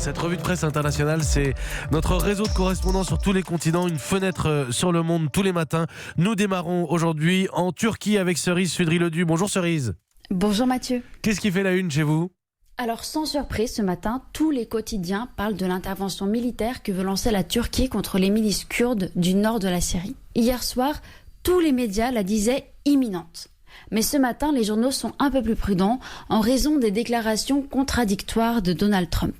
Cette revue de presse internationale, c'est notre réseau de correspondants sur tous les continents, une fenêtre sur le monde tous les matins. Nous démarrons aujourd'hui en Turquie avec Cerise Sudry-Ledu. Bonjour Cerise. Bonjour Mathieu. Qu'est-ce qui fait la une chez vous ? Alors sans surprise, ce matin, tous les quotidiens parlent de l'intervention militaire que veut lancer la Turquie contre les milices kurdes du nord de la Syrie. Hier soir, tous les médias la disaient imminente. Mais ce matin, les journaux sont un peu plus prudents en raison des déclarations contradictoires de Donald Trump.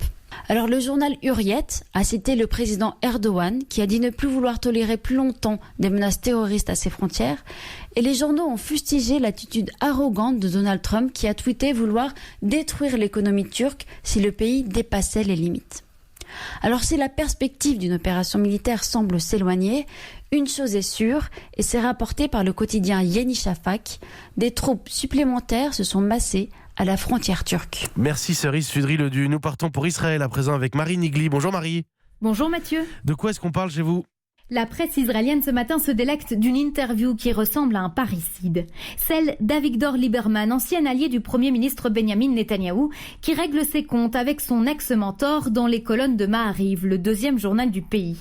Alors le journal Hurriyet a cité le président Erdogan qui a dit ne plus vouloir tolérer plus longtemps des menaces terroristes à ses frontières. Et les journaux ont fustigé l'attitude arrogante de Donald Trump qui a tweeté vouloir détruire l'économie turque si le pays dépassait les limites. Alors si la perspective d'une opération militaire semble s'éloigner, une chose est sûre, et c'est rapporté par le quotidien Yeni Shafak, des troupes supplémentaires se sont massées à la frontière turque. Merci Cerise Sudry-Ledu. Nous partons pour Israël à présent avec Marie Nigli. Bonjour Marie. Bonjour Mathieu. De quoi est-ce qu'on parle chez vous ? La presse israélienne ce matin se délecte d'une interview qui ressemble à un parricide. Celle d'Avigdor Lieberman, ancien allié du Premier ministre Benjamin Netanyahou, qui règle ses comptes avec son ex-mentor dans les colonnes de Maariv, le deuxième journal du pays.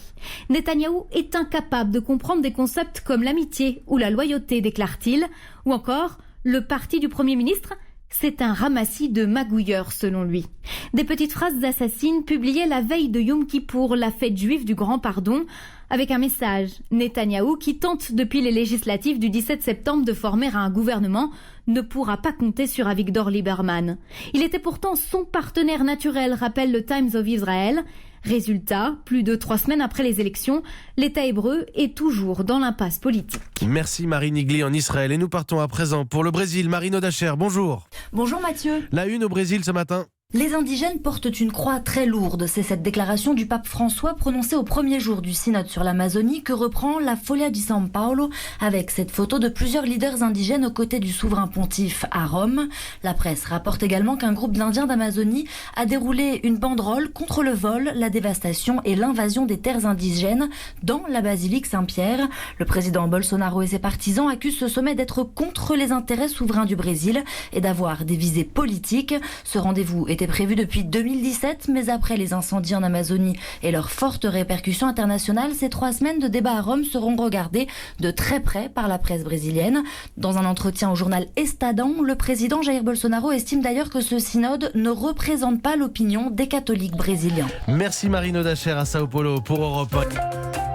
Netanyahou est incapable de comprendre des concepts comme l'amitié ou la loyauté, déclare-t-il, ou encore le parti du Premier ministre. C'est un ramassis de magouilleurs, selon lui. Des petites phrases assassines publiées la veille de Yom Kippour, la fête juive du Grand Pardon, avec un message. Netanyahou, qui tente depuis les législatives du 17 septembre de former un gouvernement, ne pourra pas compter sur Avigdor Lieberman. Il était pourtant son partenaire naturel, rappelle le Times of Israel. Résultat, plus de 3 semaines après les élections, l'État hébreu est toujours dans l'impasse politique. Merci Marie Nigli en Israël. Et nous partons à présent pour le Brésil. Marino Dacher, bonjour. Bonjour Mathieu. La une au Brésil ce matin. Les indigènes portent une croix très lourde. C'est cette déclaration du pape François prononcée au premier jour du synode sur l'Amazonie que reprend la Folha de São Paulo avec cette photo de plusieurs leaders indigènes aux côtés du souverain pontife à Rome. La presse rapporte également qu'un groupe d'Indiens d'Amazonie a déroulé une banderole contre le vol, la dévastation et l'invasion des terres indigènes dans la basilique Saint-Pierre. Le président Bolsonaro et ses partisans accusent ce sommet d'être contre les intérêts souverains du Brésil et d'avoir des visées politiques. Ce rendez-vous était prévu depuis 2017, mais après les incendies en Amazonie et leurs fortes répercussions internationales, ces 3 semaines de débat à Rome seront regardées de très près par la presse brésilienne. Dans un entretien au journal Estadão, le président Jair Bolsonaro estime d'ailleurs que ce synode ne représente pas l'opinion des catholiques brésiliens. Merci Marino Dacher à Sao Paulo pour Europe 1.